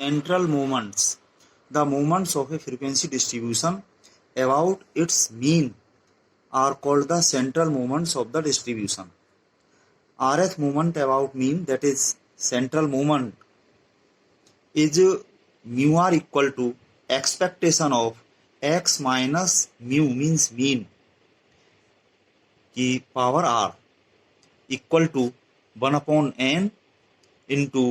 Central moments. The moments of a frequency distribution about its mean are called the central moments of the distribution. Rth moment about mean, that is central moment, is mu r equal to expectation of x minus mu means mean की power r equal to 1 upon n into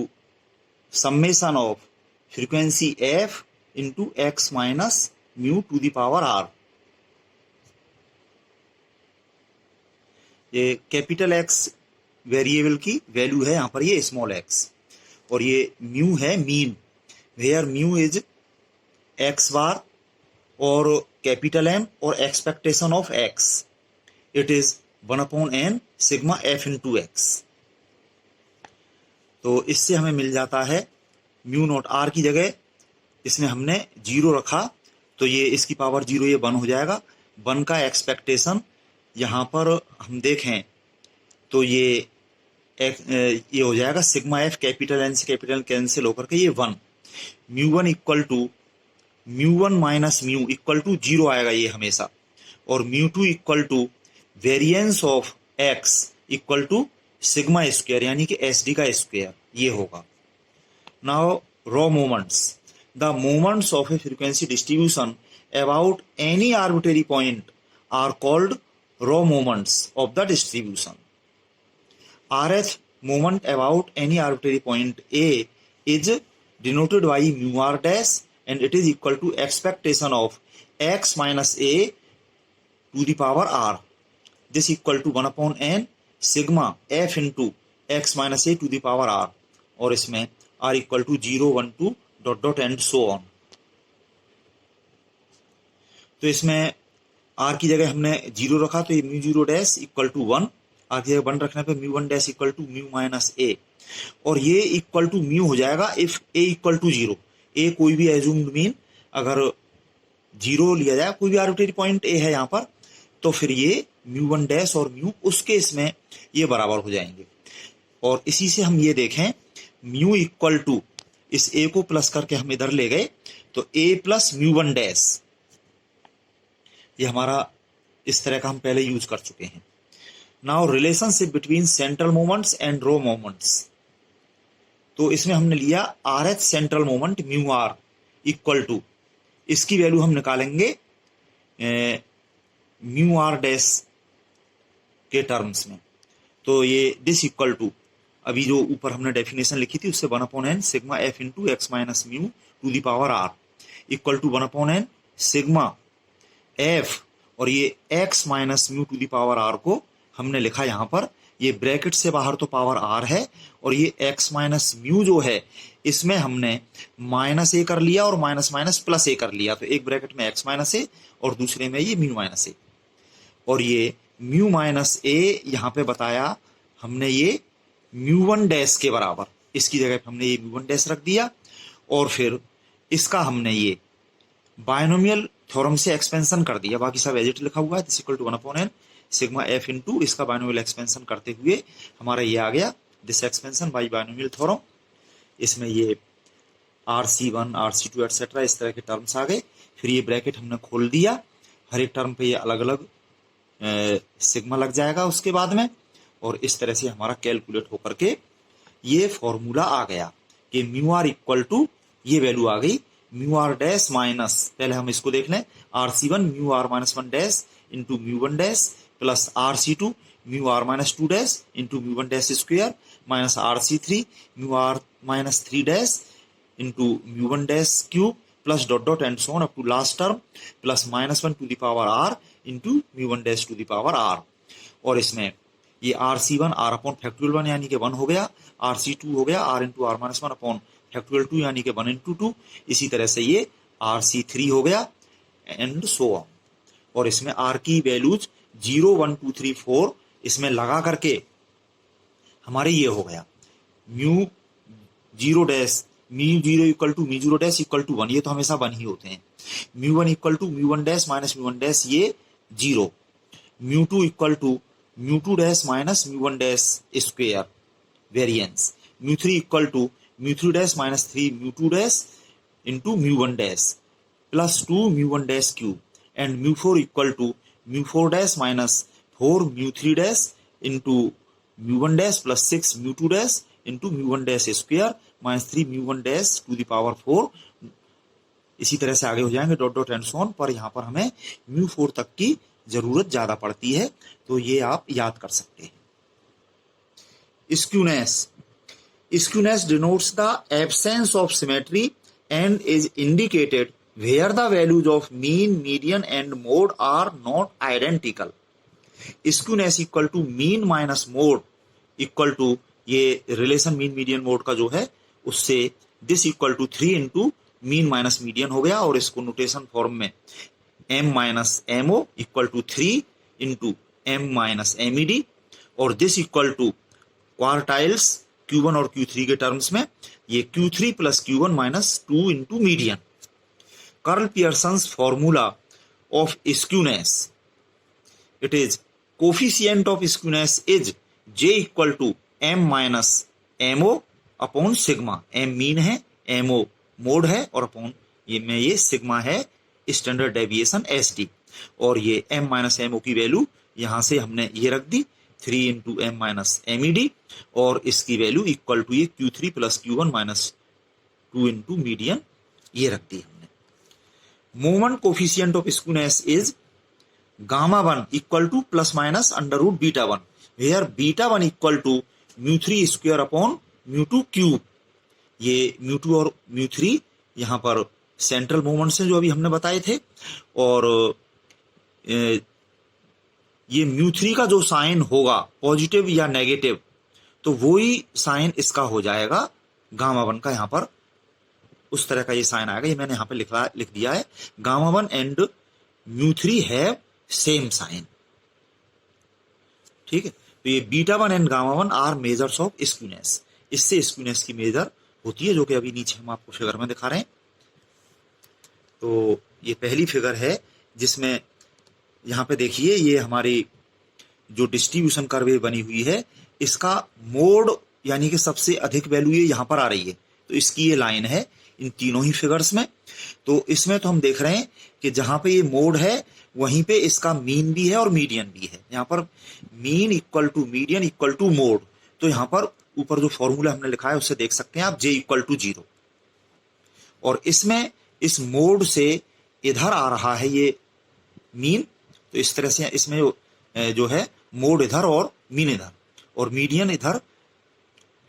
summation of frequency f into x minus mu to the power r. ये capital x variable की value है, यहाँ पर ये small x, और ये mu है mean, where mu is X bar और कैपिटल एम और expectation of X, it is 1 upon N sigma F into X. तो इससे हमें मिल जाता है म्यू नॉट आर की जगह इसमें हमने 0 रखा तो ये इसकी पावर 0 ये 1 हो जाएगा. 1 का एक्सपेक्टेशन यहाँ पर हम देखें तो ये हो जाएगा सिग्मा एफ, कैपिटल एन से कैपिटल कैंसिल होकर के ये 1. Mu 1 equal to mu 1 minus mu equal to 0 आएगा ये हमेशा, और mu 2 equal to variance of X equal to sigma square यानी कि एस डी का स्क्वायर ये होगा. Now raw moments. The moments of a frequency distribution about any arbitrary point are called raw moments of the distribution. Rth moment about any arbitrary point A is denoted by mu r dash and it is equal to expectation of x minus a to the power r. This equal to 1 upon n sigma f into x minus a to the power r, और इसमें r equal to 0, 1, 2 dot dot and so on. तो इसमें are की जगह हमने 0 रखा तो ये mu 0 dash equal to 1, R की जगह 1 रखने पे mu 1 dash equal to mu minus A, और ये इक्वल टू म्यू हो जाएगा if A equal to 0. A कोई भी एज्यूम्ड मीन अगर 0 लिया जाए, कोई भी आर्बिट्रेरी पॉइंट ए है यहाँ पर, तो फिर ये म्यू 1 डैश और म्यू उसके इसमें ये बराबर हो जाएंगे. और इसी से हम ये देखें म्यू इक्वल टू इस ए को प्लस करके हम इधर ले गए तो ए प्लस म्यू 1 डैश, ये हमारा इस तरह का हम पहले यूज कर चुके हैं. Now relationship between central moments and raw moments. तो इसमें हमने लिया R H central moment mu R equal to, इसकी वैल्यू हम निकालेंगे म्यू आर डैश के टर्म्स में. तो ये दिस इक्वल टू अभी जो ऊपर हमने डेफिनेशन लिखी थी उससे 1 upon N sigma F into X minus mu to the power R equal to 1 upon N sigma F, और ये x minus mu to the power r को हमने लिखा यहाँ पर, ये ब्रैकेट से बाहर तो पावर r है, और ये x माइनस म्यू जो है इसमें हमने माइनस ए कर लिया और माइनस माइनस प्लस ए कर लिया, तो एक ब्रैकेट में x माइनस ए और दूसरे में ये म्यू माइनस ए, और ये म्यू माइनस ए यहाँ पे बताया हमने ये म्यू 1 डैश के बराबर, इसकी जगह हमने ये म्यू 1 डैश रख दिया, और फिर इसका हमने ये बायनोमियल थ्योरम से एक्सपेंशन कर दिया, बाकी सब एज इट लिखा हुआ है. This equal to 1 upon N sigma F into इसका बायनोमियल एक्सपेंशन करते हुए हमारा ये आ गया this expansion by binomial theorem. इसमें ये RC1 RC2 एटसेट्रा इस तरह के टर्म्स आ गए. फिर ये ब्रैकेट हमने खोल दिया, हर एक टर्म पे ये अलग अलग सिग्मा लग जाएगा उसके बाद में, और इस तरह से हमारा कैलकुलेट होकर के ये फॉर्मूला आ गया कि म्यू आर इक्वल टू ये वैल्यू आ गई म्यू आर डैश माइनस, पहले हम इसको देख लें, RC1 mu R minus 1 dash into mu 1 dash plus RC2 mu R minus 2 dash into mu 1 dash square minus RC3 mu R minus 3 dash into mu 1 dash cube plus dot dot and so on up to last term plus minus 1 to the power r into mu 1 dash to the power r. और इसमें ये RC1 r upon factorial 1 यानी कि 1 हो गया, RC2 हो गया r into R minus 1 upon factorial 2 यानी कि 1 इंटू 2, इसी तरह से ये RC3 हो गया एंड सो ऑन. और इसमें R की वैल्यूज 0, 1, 2, 3, 4 इसमें लगा करके हमारे ये हो गया mu 0 dash mu 0 equal to mu 0 dash equal to 1, ये तो हमेशा 1 ही होते हैं. Mu 1 equal to mu 1 dash minus mu 1 dash ये 0, mu 2 equal to mu 2 dash minus mu 1 dash square variance, mu 3 equal to mu 3 dash minus 3 mu 2 dash into mu 1 dash plus 2 mu 1 dash cube and mu 4 equal to mu 4 dash minus 4 mu 3 dash into mu 1 dash plus 6 mu 2 dash into mu 1 dash square minus 3 mu 1 dash to the power 4। इसी तरह से आगे हो जाएंगे dot dot and so on, पर यहाँ पर हमें म्यू 4 तक की जरूरत ज्यादा पड़ती है, तो ये आप याद कर सकते हैं। Skewness denotes the absence of symmetry and is indicated where the values of mean, median and mode are not identical. Skewness equal to mean minus mode equal to ये रिलेशन मीन मीडियन मोड का जो है उससे this equal to 3 into mean minus median हो गया, और इसको notation form में m minus MO equal to 3 into m minus MED, और this equal to quartiles Q1 और Q3 के टर्म्स में ये Q3 plus Q1 minus 2 into median. Karl Pearson's formula of skewness, it is coefficient of skewness is J equal to M minus M O upon sigma. M mean है, एमओ mode है, और upon ये sigma है standard deviation SD, और ये M minus ammo की value यहां से हमने ये रख दी 3 इंटू एम माइनस एमईडी, और इसकी वैल्यू इक्वल टू ये Q3 plus Q1 minus 2 into median ये रख दी हमने। Moment coefficient of skewness is gamma 1 equal to plus minus under root beta 1, where beta 1 equal to mu 3 square upon mu 2 cube. ये mu 2 और mu 3 यहाँ पर central moments हैं जो अभी हमने बताए थे, और ये म्यू 3 का जो साइन होगा पॉजिटिव या नेगेटिव, तो वही साइन इसका हो जाएगा गामा 1 का। यहाँ पर उस तरह का ये साइन आएगा, ये मैंने यहाँ पे लिख दिया है। Gamma 1 and mu 3 have same sign, ठीक है। तो ये beta 1 and gamma 1 are measures of skewness, इससे स्क्यूनेस की मेजर होती है, जो कि अभी नीचे हम आपको फिगर में दिखा रहे हैं। तो ये पहली फिगर है जिसमें यहाँ पे देखिए ये हमारी जो डिस्ट्रीब्यूशन कर्व बनी हुई है, इसका मोड यानी कि सबसे अधिक वैल्यू ये यहाँ पर आ रही है, तो इसकी ये लाइन है इन तीनों ही फिगर्स में। तो इसमें तो हम देख रहे हैं कि जहां पे ये मोड है वहीं पे इसका मीन भी है और मीडियन भी है। यहाँ पर mean equal to median equal to mode, तो यहाँ पर ऊपर जो फॉर्मूला हमने लिखा है उससे देख सकते हैं आप J इक्वल टू 0, और इसमें इस मोड से इधर आ रहा है ये मीन, तो इस तरह से इसमें जो है मोड इधर और मीन इधर और मीडियन इधर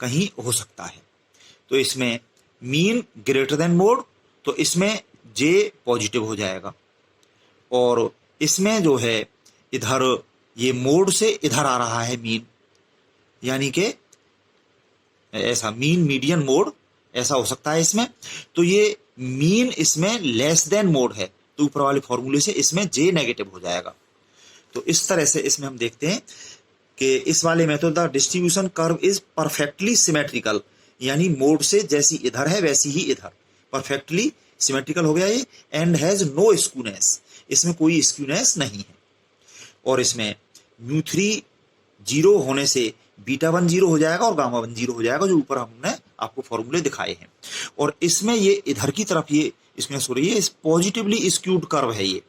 कहीं हो सकता है। तो इसमें मीन ग्रेटर देन मोड, तो इसमें J पॉजिटिव हो जाएगा, और इसमें जो है इधर ये मोड से इधर आ रहा है मीन, यानी कि ऐसा मीन मीडियन मोड ऐसा हो सकता है इसमें। तो ये मीन इसमें लेस देन मोड है, तो ऊपर वाले फॉर्मूले से इसमें J नेगेटिव हो जाएगा। तो इस तरह से इसमें हम देखते हैं कि इस वाले में तो the distribution curve is perfectly symmetrical, यानी मोड से जैसी इधर है वैसी ही इधर परफेक्टली सिमेट्रिकल हो गया ये, एंड हैज नो स्क्यूनेस, इसमें कोई स्क्यूनेस नहीं है। और इसमें म्यू 3 0 होने से बीटा 1 0 हो जाएगा और गामा 1 0 हो जाएगा, जो ऊपर हमने आपको फॉर्मूले दिखाए हैं। और इसमें ये इधर की तरफ ये स्क्यूनेस हो रही है, इस पॉजिटिवली स्क्यूड कर्व है ये,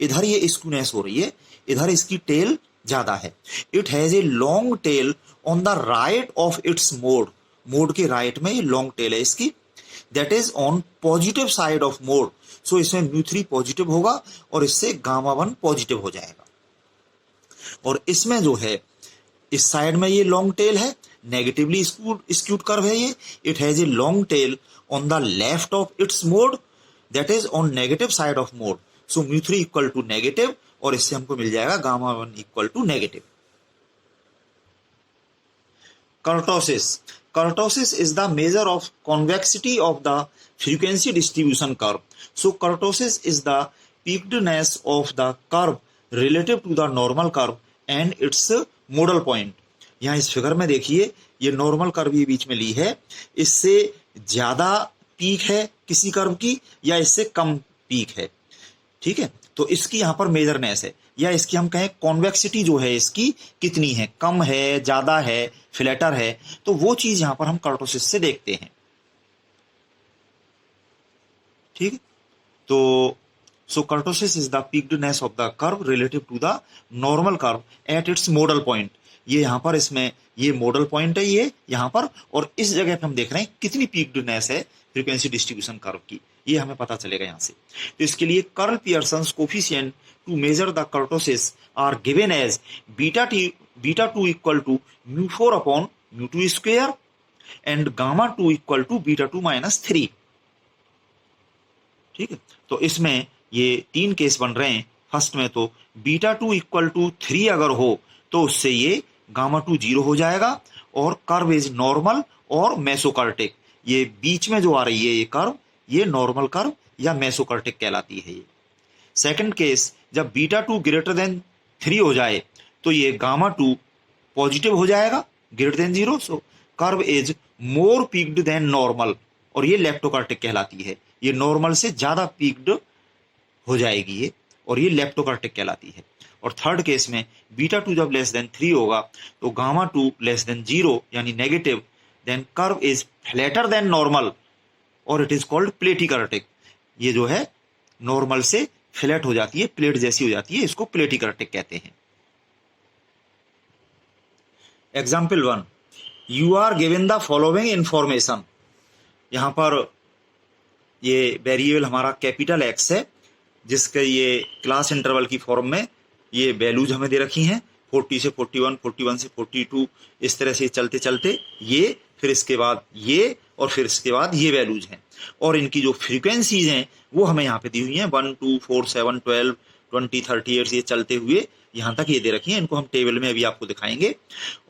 इधर ये स्क्यूनेस हो रही है, इधर इसकी टेल ज्यादा है। It has a long tail on the right of its mode, mode के राइट में ये लॉन्ग टेल है इसकी, that is on positive side of mode. So इसमें म्यू 3 पॉजिटिव होगा और इससे गामा 1 पॉजिटिव हो जाएगा। और इसमें जो है इस साइड में ये लॉन्ग टेल है, नेगेटिवली स्क्यूड कर्व है ये। It has a long tail on the left of its mode, that is on negative side of mode. So mu 3 equal to negative, और इससे हमको मिल जाएगा gamma 1 equal to negative. Kurtosis, kurtosis is the measure of convexity of the frequency distribution curve. So kurtosis is the peakedness of the curve relative to the normal curve and its modal point. यहाँ इस figure में देखिए ये normal curve ये बीच में ली है, इससे ज्यादा पीक है किसी कर्व की या इससे कम पीक है, ठीक है। तो इसकी यहाँ पर मेजरनेस है, या इसकी हम कहें कॉन्वेक्सिटी जो है इसकी कितनी है, कम है, ज्यादा है, फ्लैटर है, तो वो चीज यहाँ पर हम कर्टोसिस से देखते हैं। ठीक है। तो so kurtosis is the peakedness of the curve relative to the normal curve at its modal point. ये यहाँ पर इसमें ये मॉडल पॉइंट है ये यहाँ पर, और इस जगह पे हम देख रहे हैं कितनी पीक्डनेस है फ्रीक्वेंसी डिस्ट्रीब्यूशन कर्व की, ये हमें पता चलेगा यहाँ से। तो इसके लिए Karl Pearson's coefficient to measure the kurtosis are given as beta two equal to μ4 upon μ2 square and gamma 2 equal to beta 2 minus 3। ठीक है, तो इसमें ये 3 केस बन रहे हैं। फर्स्ट में तो बीटा 2 इक्वल टू 3 अगर हो तो उससे ये गामा 2 0 हो जाएगा, और कर्व इज नॉर्मल और मेसोकार्टिक। ये बीच में जो आ रही है ये कर्व, ये नॉर्मल कर्व या मेसोकार्टिक कहलाती है ये। सेकंड केस, जब बीटा 2 ग्रेटर देन 3 हो जाए तो ये गामा 2 पॉजिटिव हो जाएगा greater than 0, so curve is more peaked than normal, और ये लेप्टोकार्टिक कहलाती है। ये नॉर्मल से ज्यादा पीक्ड हो जाएगी ये, और ये लेप्टोकार्टिक कहलाती है। और थर्ड केस में बीटा 2 जब लेस देन 3 होगा तो गामा 2 लेस देन 0 यानी नेगेटिव, then curve is flatter than normal और इट इज कॉल्ड प्लेटिकार्टिक। ये जो है नॉर्मल से फ्लैट हो जाती है, प्लेट जैसी हो जाती है, इसको प्लेटिकार्टिक कहते हैं। Example 1, you are given the following information. यहां पर ये वेरिएबल हमारा कैपिटल एक्स है, जिसके ये क्लास इंटरवल की फॉर्म में ये वैल्यूज हमें दे रखी हैं 40 से 41, 41 से 42, इस तरह से चलते चलते ये, फिर इसके बाद ये, और फिर इसके बाद ये वैल्यूज हैं। और इनकी जो फ्रीक्वेंसीज हैं वो हमें यहाँ पे दी हुई हैं 1, 2, 4, 7, 12, 20, 38 ये चलते हुए यहाँ तक ये दे रखी हैं। इनको हम टेबल में अभी आपको दिखाएंगे।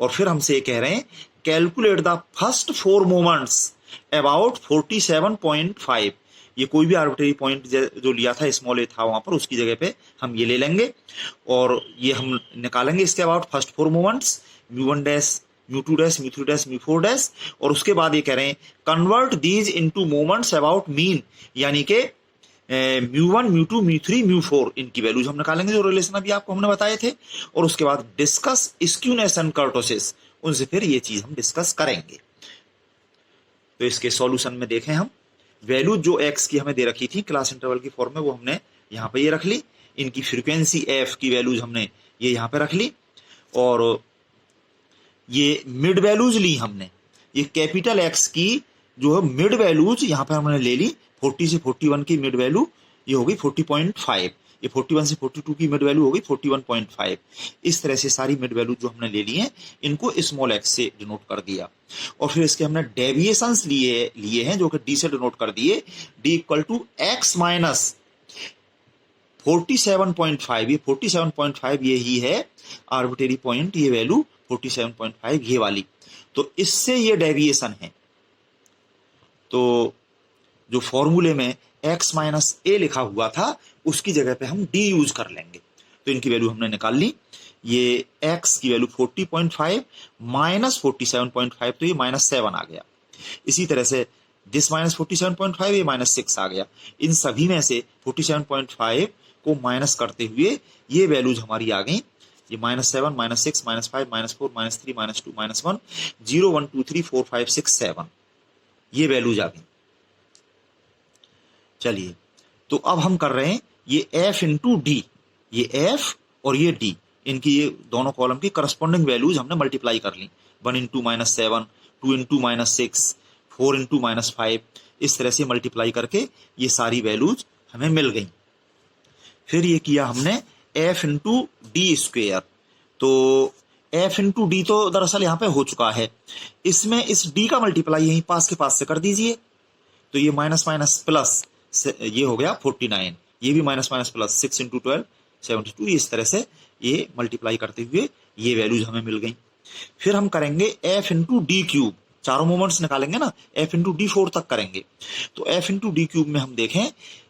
और फिर हमसे ये कह रहे हैं calculate the first 4 moments about 47.5। ये कोई भी आर्बिट्रेरी पॉइंट जो लिया था स्मॉल ए था वहां पर, उसकी जगह पे हम ये ले लेंगे और ये हम निकालेंगे इसके about first 4 moments μ1 dash, μ2 dash, μ3 dash, μ4 dash. और उसके बाद ये कह रहे हैं convert these into moments about mean, यानी कि μ1, μ2, μ3, μ4 इनकी वैल्यूज हम निकालेंगे जो रिलेशन अभी आपको हमने बताए थे। और उसके बाद डिस्कस स्क्यूनेस एंड कर्टोसिस, उनसे फिर ये चीज हम डिस्कस करेंगे। तो इसके सॉल्यूशन में देखें हम, वैल्यू जो एक्स की हमें दे रखी थी क्लास इंटरवल की फॉर्म में, वो हमने यहाँ पे ये रख ली। इनकी फ्रीक्वेंसी एफ की वैल्यूज हमने ये यहाँ पे रख ली, और ये मिड वैल्यूज ली हमने। ये कैपिटल एक्स की जो है मिड वैल्यूज यहाँ पे हमने ले ली। 40 से 41 की मिड वैल्यू ये हो गई 40.5, ये 41 से 42 की मिड वैल्यू हो गई 41.5। इस तरह से सारी मिड वैल्यू जो हमने ले ली हैं इनको स्मॉल एक्स से डिनोट कर दिया। और फिर इसके हमने डेविएशंस लिए हैं जो कि डी से डिनोट कर दिए, D equal to X minus 47.5। ये 47.5 यही है आर्बिट्रेरी पॉइंट, ये वैल्यू 47.5 ये वाली, तो इससे ये डेविएशन है। तो जो फॉर्मूले में x माइनस ए लिखा हुआ था उसकी जगह पे हम d यूज कर लेंगे। तो इनकी वैल्यू हमने निकाल ली। ये x की वैल्यू 40.5 माइनस 47.5, तो ये -7 आ गया। इसी तरह से दिस माइनस 47.5, ये -6 आ गया। इन सभी में से 47.5 को माइनस करते हुए ये वैल्यूज हमारी आ गई, ये -7, -6, -5, -4, -3, -2, -1, 0, 1, 2, 3, 4, 5, 6, 7 ये वैल्यूज आ गई। चलिए, तो अब हम कर रहे हैं ये f इंटू डी, ये f और ये d, इनकी ये दोनों कॉलम की करस्पॉन्डिंग वैल्यूज हमने मल्टीप्लाई कर ली। 1 इंटू -7, 2 इंटू -6, 4 इंटू -5, इस तरह से मल्टीप्लाई करके ये सारी वैल्यूज हमें मिल गई। फिर ये किया हमने f इंटू डी स्क्वेयर। तो f इंटू डी तो दरअसल यहाँ पे हो चुका है, इसमें इस d का मल्टीप्लाई यहीं पास के पास से कर दीजिए। तो ये माइनस माइनस प्लस ये हो गया 49, ये भी माइनस माइनस प्लस 6 इंटू 12 72, इस तरह से ये मल्टीप्लाई करते हुए ये वैल्यूज हमें मिल गई। फिर हम करेंगे f इंटू डी क्यूब, चारों मोमेंट्स निकालेंगे ना, f इंटू डी 4 तक करेंगे। तो f इंटू डी क्यूब में हम देखें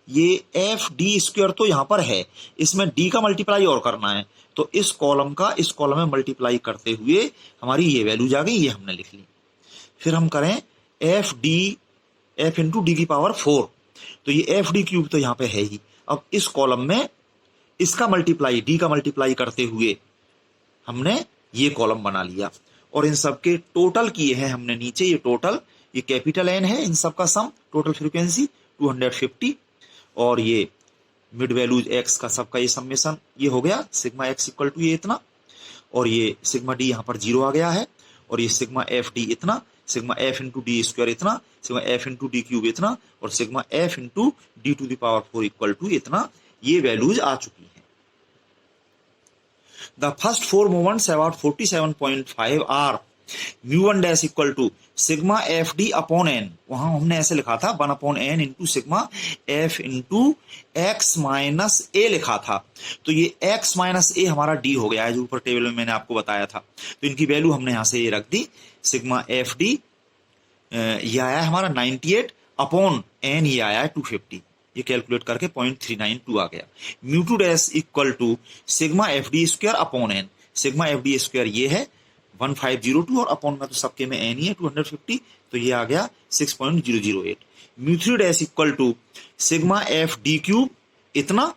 ये f डी स्क्वायर तो यहाँ पर है, इसमें d का मल्टीप्लाई और करना है, तो इस कॉलम का इस कॉलम में मल्टीप्लाई करते हुए हमारी ये वैल्यूज आ गई, ये हमने लिख ली। फिर हम करें f इंटू डी की पावर 4, तो ये एफ डी क्यूब तो यहाँ पे है ही। अब इस कॉलम में इसका मल्टीप्लाई, डी का मल्टीप्लाई करते हुए हमने ये कॉलम बना लिया, और इन सब के टोटल किए हैं हमने नीचे। ये टोटल, ये कैपिटल एन है, इन सब का सम, टोटल फ्रीक्वेंसी 250 और ये मिड वैल्यूज एक्स का सबका ये समेशन ये हो गया सिग्मा एक्स इक्वल टू ये इतना और ये सिग्मा डी यहाँ पर 0 आ गया है और ये सिग्मा एफ डी इतना, sigma F into D square इतना, sigma F into D cube इतना और sigma F into D to the power 4 equal to इतना, ये वैल्यूज आ चुकी हैं। The first four moments about 47.5 are mu1 dash equal to sigma fd upon n, वहां हमने ऐसे लिखा था 1 upon n into sigma f into X minus A लिखा था, तो ये x माइनस ए हमारा d हो गया है जो ऊपर टेबल में मैंने आपको बताया था। तो इनकी वैल्यू हमने यहां से ये रख दी, सिग्मा एफ डी ये आया है हमारा 98 अपॉन n ये आया है 250, ये कैलकुलेट करके 0.392 आ गया। Mu two dash equal to sigma F D square upon N, sigma F D square ये है 1502 और अपॉन में तो सबके में एन ही है 250, तो ये आ गया 6.008। Mu three dash equal to sigma F D cube इतना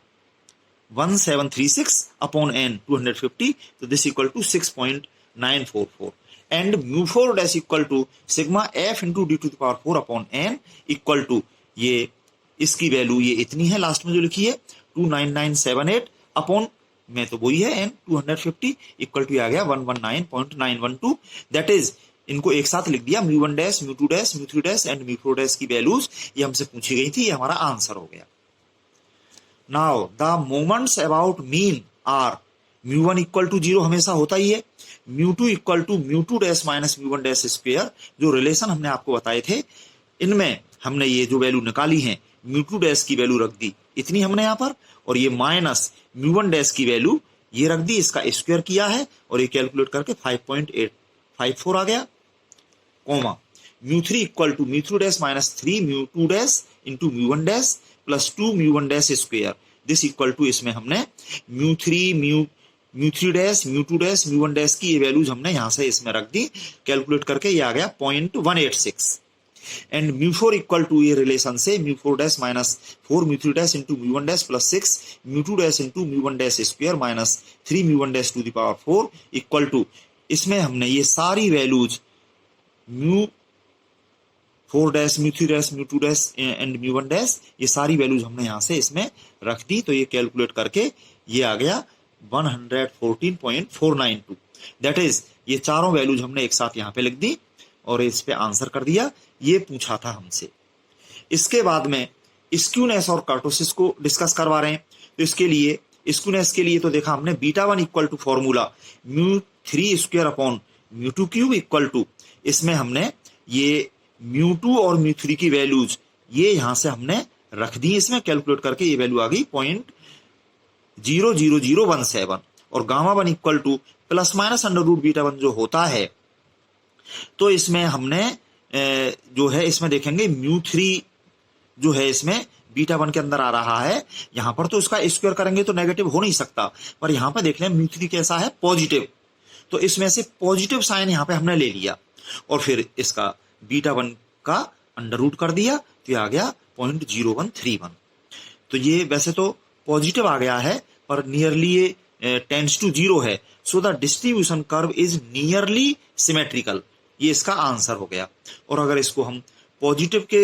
1736 अपॉन एन 250, तो this equal to 6.944 and mu four dash equal to sigma F into D to the power 4 upon N equal to ये इसकी value ये इतनी है last में जो लिखी है 29978 अपॉन में तो वही है एन 250 इक्वल टू आ गया 119.912, दैट इज इनको एक साथ लिख दिया mu one dash mu two dash mu three dash and mu four dash की वैल्यूज ये हमसे पूछी गई थी, ये हमारा आंसर हो गया। Now the moments about mean are mu one equal to 0 हमेशा होता ही है, mu two equal to mu two dash minus mu one dash square, जो रिलेशन हमने आपको बताए थे इनमें हमने ये जो वैल्यू निकाली है म्यू टू डैश की वैल्यू रख दी इतनी हमने यहाँ पर और ये माइनस म्यू वन डैश की वैल्यू ये रख दी, इसका स्क्वायर किया है और ये कैलकुलेट करके 5.854 आ गया, comma mu three equal to mu three dash minus 3 mu two dash into mu one dash plus 2 mu one dash square, this equal to इसमें हमने mu three dash mu two dash mu one dash की ये values हमने यहाँ से इसमें रख दी, calculate करके ये आ गया 0.186 and mu four equal to ये रिलेशन से mu four dash minus 4 mu three dash into mu one dash plus 6 mu two dash into mu one dash square minus 3 mu one dash to the power 4 equal to इसमें हमने ये सारी values mu four dash mu three dash mu two dash and mu one dash ये सारी values हमने यहाँ से इसमें रख दी, तो ये कैलकुलेट करके ये आ गया 114.492, दैट इज ये चारों वैल्यूज हमने एक साथ यहाँ पे लिख दी और इस पे आंसर कर दिया, ये पूछा था हमसे। इसके बाद में स्क्यूनेस और कर्टोसिस को डिस्कस करवा रहे हैं, तो इसके लिए स्क्यूनेस के लिए तो देखा हमने beta one equal to formula mu three square upon mu two cube equal to, इसमें हमने ये म्यू टू और म्यू थ्री की वैल्यूज ये यहां से हमने रख दी, इसमें कैलकुलेट करके ये वैल्यू आ गई 0.00017 और gamma one equal to plus minus under root beta one जो होता है, तो इसमें हमने जो है इसमें देखेंगे म्यू थ्री जो है इसमें बीटा वन के अंदर आ रहा है, यहां पर तो इसका स्क्वायर करेंगे तो नेगेटिव हो नहीं सकता, पर यहां पर देख लें म्यू थ्री कैसा है पॉजिटिव, तो इसमें से पॉजिटिव साइन यहां पे हमने ले लिया और फिर इसका बीटा वन का अंडर रूट कर दिया, तो ये आ गया 0.0131, तो ये वैसे तो पॉजिटिव आ गया है पर नियरली ये टेंड्स टू 0 है, so the distribution curve is nearly symmetrical, ये इसका आंसर हो गया। और अगर इसको हम पॉजिटिव के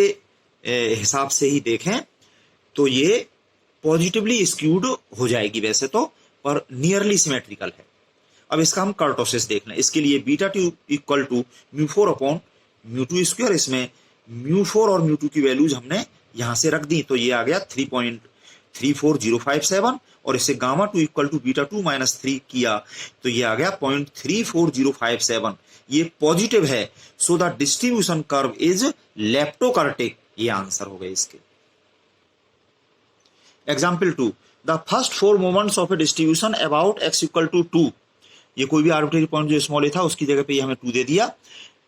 हिसाब से ही देखें तो ये पॉजिटिवली स्क्यूड हो जाएगी वैसे तो, पर नियरली सिमेट्रिकल है। अब इसका हम कर्टोसिस देख लें, इसके लिए beta two equal to mu four upon mu two square, इसमें म्यू फोर और म्यू टू की वैल्यूज हमने यहां से रख दी, तो ये आ गया 3.34057 और इससे gamma two equal to beta two minus 3 किया तो ये आ गया 0.34057, ये पॉजिटिव है, so the distribution curve is leptokurtic, ये आंसर हो गए इसके। Example 2, the first four moments of a distribution about x equal to 2, ये कोई भी आर्बिट्रेरी पॉइंट जो स्मॉल ए था उसकी जगह पे ये हमें 2 दे दिया,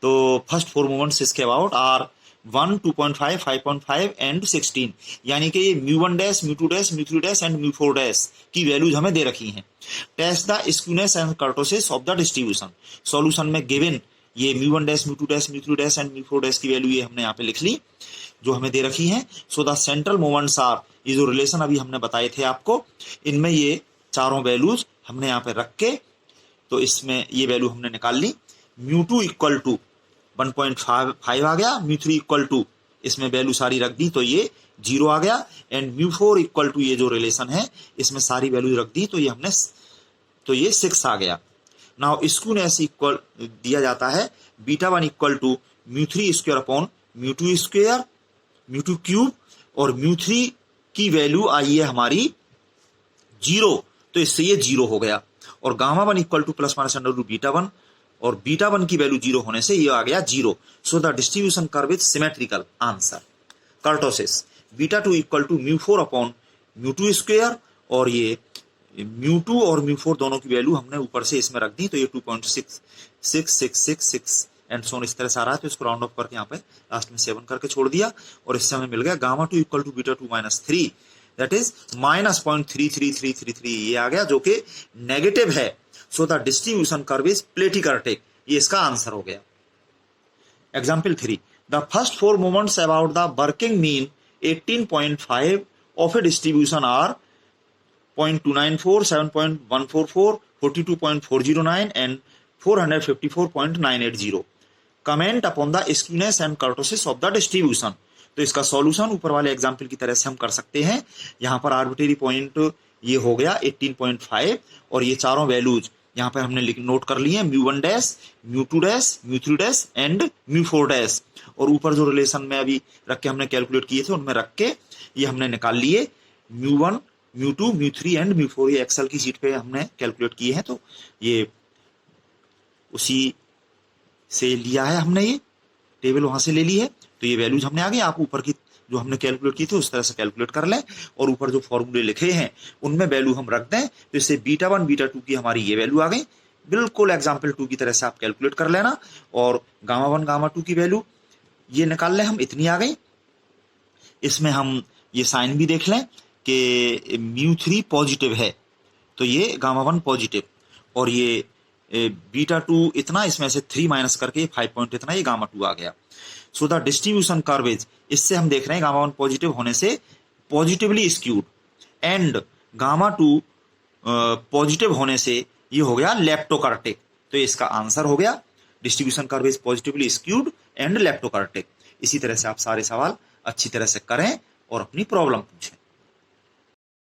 तो फर्स्ट फोर मोमेंट्स इसके अबाउट आर 1, 2.5, 5.5 एंड 16, यानी कि ये mu one dash mu two dash mu three dash and mu four dash की वैल्यूज हमें दे रखी हैं। Test the skewness and kurtosis of the distribution, solution में गिवन ये mu one dash mu two dash mu three dash and mu four dash की value ये हमने यहाँ पे लिख ली जो हमें दे रखी है। So the central moments are, ये जो रिलेशन अभी हमने बताए थे आपको, इनमें ये चारों वैल्यूज हमने यहाँ पे रख के तो इसमें ये वैल्यू हमने निकाल ली। म्यू टू इक्वल टू 1.5 आ गया, म्यू थ्री इक्वल टू इसमें वैल्यू सारी रख दी, तो ये 0 आ गया, एंड μ4 इक्वल टू ये जो रिलेशन है इसमें सारी वैल्यू रख दी, तो ये 6 आ गया। नाउ इसको ऐसे इक्वल दिया जाता है β1 equal to μ3 square upon μ2 square, μ2 cube, और μ3 की वैल्यू आई है हमारी 0, तो इससे ये 0 हो गया। और γ1 equal to plus minus under root β1, और β1 की वैल्यू 0 होने से ये आ गया 0। So the distribution curve is symmetrical. Answer kurtosis. β2 equal to μ4 upon μ2 square, और ये μ2 और μ4 दोनों की वैल्यू हमने ऊपर से इसमें रख दी, तो ये 2.6666 एंड सोन इस तरह से आ रहा है, तो इसको राउंड ऑफ करके यहाँ पे लास्ट में 7 करके छोड़ दिया, और इससे हमें मिल गया γ2 equal to β2 minus 3, that is -0.33333 ये आ गया, जो कि नेगेटिव है। So the distribution curve is platykurtic, ये इसका आंसर हो गया। Example 3, the first 4 moments about the working mean 18.5 of a distribution are 0.294, 7.144, 42.409 and 454.980. Comment upon the skewness and kurtosis of the distribution. तो इसका सॉल्यूशन ऊपर वाले example की तरह से हम कर सकते हैं। यहाँ पर आर्बिट्रेरी पॉइंट ये हो गया 18.5, और ये चारों वैल्यूज यहाँ पर हमने नोट कर लिए, μ1 dash, μ2 dash, μ3 dash and μ4 dash, और ऊपर जो रिलेशन में अभी रख के हमने कैलकुलेट किए थे उनमें रख के ये हमने निकाल लिए μ1, μ2, μ3 एंड μ4। ये एक्सेल की शीट पे हमने कैलकुलेट किए हैं, तो ये उसी से लिया है हमने, ये टेबल वहां से ले ली है, तो ये वैल्यूज हमने आ गई। आप ऊपर की जो हमने कैलकुलेट की थी उस तरह से कैलकुलेट कर लें, और ऊपर जो फॉर्मूले लिखे हैं उनमें वैल्यू हम रख दें, तो इससे β1 β2 की हमारी ये वैल्यू आ गई। बिल्कुल एग्जाम्पल 2 की तरह से आप कैलकुलेट कर लेना, और γ1 γ2 की वैल्यू ये निकाल लें हम, इतनी आ गई। इसमें हम ये साइन भी देख लें कि μ3 पॉजिटिव है, तो ये γ1 पॉजिटिव, और ये β2 इतना, इसमें से 3 माइनस करके 5 पॉइंट इतना, ये γ2 आ गया। सो द डिस्ट्रीब्यूशन कर्व इज, इससे हम देख रहे हैं γ1 पॉजिटिव होने से पॉजिटिवली स्क्यूड, एंड γ2 पॉजिटिव होने से ये हो गया लेप्टोकार्टिक, तो इसका आंसर हो गया distribution curve is positively skewed and leptokurtic. इसी तरह से आप सारे सवाल अच्छी तरह से करें और अपनी प्रॉब्लम पूछें।